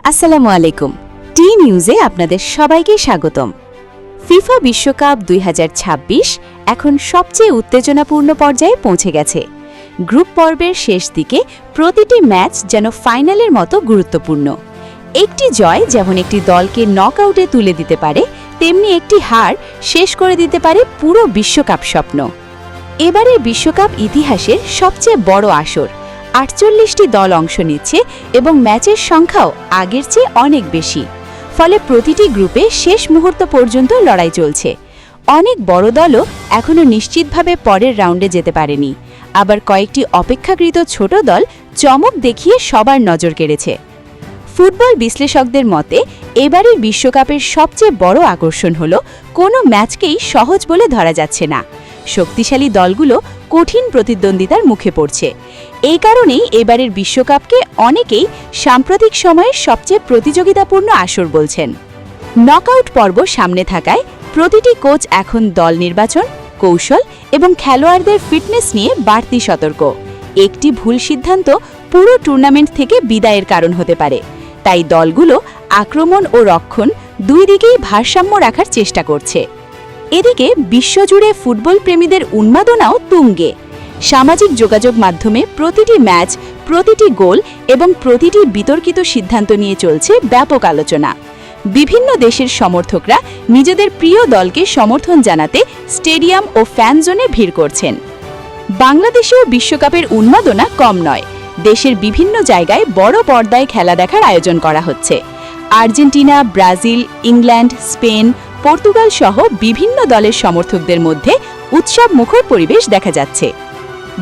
আসসালামু আলাইকুম। টি নিউজে আপনাদের সবাইকে স্বাগতম। ফিফা বিশ্বকাপ ২০২৬ এখন সবচেয়ে উত্তেজনাপূর্ণ পর্যায়ে পৌঁছে গেছে। গ্রুপ পর্বের শেষ দিকে প্রতিটি ম্যাচ যেন ফাইনালের মতো গুরুত্বপূর্ণ। একটি জয় যেমন একটি দলকে নকআউটে তুলে দিতে পারে, তেমনি একটি হার শেষ করে দিতে পারে পুরো বিশ্বকাপ স্বপ্ন। এবারের বিশ্বকাপ ইতিহাসের সবচেয়ে বড় আসর। ৪৮টি দল অংশ নিচ্ছে এবং ম্যাচের সংখ্যাও আগের চেয়ে অনেক বেশি। ফলে প্রতিটি গ্রুপে শেষ মুহূর্ত পর্যন্ত লড়াই চলছে। অনেক বড় দলও এখনও নিশ্চিতভাবে পরের রাউন্ডে যেতে পারেনি। আবার কয়েকটি অপেক্ষাকৃত ছোট দল চমক দেখিয়ে সবার নজর কেড়েছে। ফুটবল বিশ্লেষকদের মতে এবারের বিশ্বকাপের সবচেয়ে বড় আকর্ষণ হল কোনো ম্যাচকেই সহজ বলে ধরা যাচ্ছে না। শক্তিশালী দলগুলো কঠিন প্রতিদ্বন্দ্বিতার মুখে পড়ছে। এই কারণেই এবারের বিশ্বকাপকে অনেকেই সাম্প্রতিক সময়ের সবচেয়ে প্রতিযোগিতাপূর্ণ আসর বলছেন। নকআউট পর্ব সামনে থাকায় প্রতিটি কোচ এখন দল নির্বাচন, কৌশল এবং খেলোয়াড়দের ফিটনেস নিয়ে বাড়তি সতর্ক। একটি ভুল সিদ্ধান্ত পুরো টুর্নামেন্ট থেকে বিদায়ের কারণ হতে পারে। তাই দলগুলো আক্রমণ ও রক্ষণ দুই দিকেই ভারসাম্য রাখার চেষ্টা করছে। এদিকে বিশ্বজুড়ে ফুটবল প্রেমীদের উন্মাদনাও তুঙ্গে। সামাজিক যোগাযোগ মাধ্যমে প্রতিটি ম্যাচ, প্রতিটি গোল এবং প্রতিটি বিতর্কিত সিদ্ধান্ত নিয়ে চলছে ব্যাপক আলোচনা। বিভিন্ন দেশের সমর্থকরা নিজেদের প্রিয় দলকে সমর্থন জানাতে স্টেডিয়াম ও ফ্যান জোনে ভিড় করছেন। বাংলাদেশেও বিশ্বকাপের উন্মাদনা কম নয়। দেশের বিভিন্ন জায়গায় বড় পর্দায় খেলা দেখার আয়োজন করা হচ্ছে। Argentina, Brazil, England, Spain, Portugal সহ বিভিন্ন দলের সমর্থকদের মধ্যে উৎসব মুখর পরিবেশ দেখা যাচ্ছে।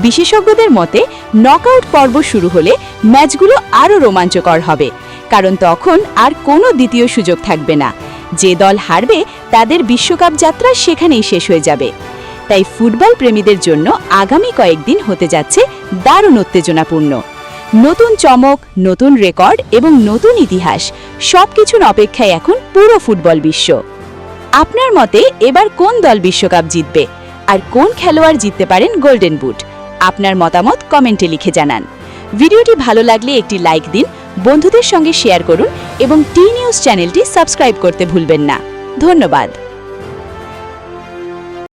বিশেষজ্ঞদের মতে নকআউট পর্ব শুরু হলে ম্যাচগুলো আরও রোমাঞ্চকর হবে, কারণ তখন আর কোনো দ্বিতীয় সুযোগ থাকবে না। যে দল হারবে তাদের বিশ্বকাপ যাত্রা সেখানেই শেষ হয়ে যাবে। তাই ফুটবল প্রেমীদের জন্য আগামী কয়েকদিন হতে যাচ্ছে দারুণ উত্তেজনাপূর্ণ। নতুন চমক, নতুন রেকর্ড এবং নতুন ইতিহাস সবকিছুর অপেক্ষায় এখন পুরো ফুটবল বিশ্ব। আপনার মতে এবার কোন দল বিশ্বকাপ জিতবে আর কোন খেলোয়াড় জিততে পারেন গোল্ডেন বুট? আপনার মতামত কমেন্টে লিখে জানান। ভিডিওটি ভালো লাগলে একটি লাইক দিন, বন্ধুদের সঙ্গে শেয়ার করুন এবং টি নিউজ চ্যানেলটি সাবস্ক্রাইব করতে ভুলবেন না। ধন্যবাদ।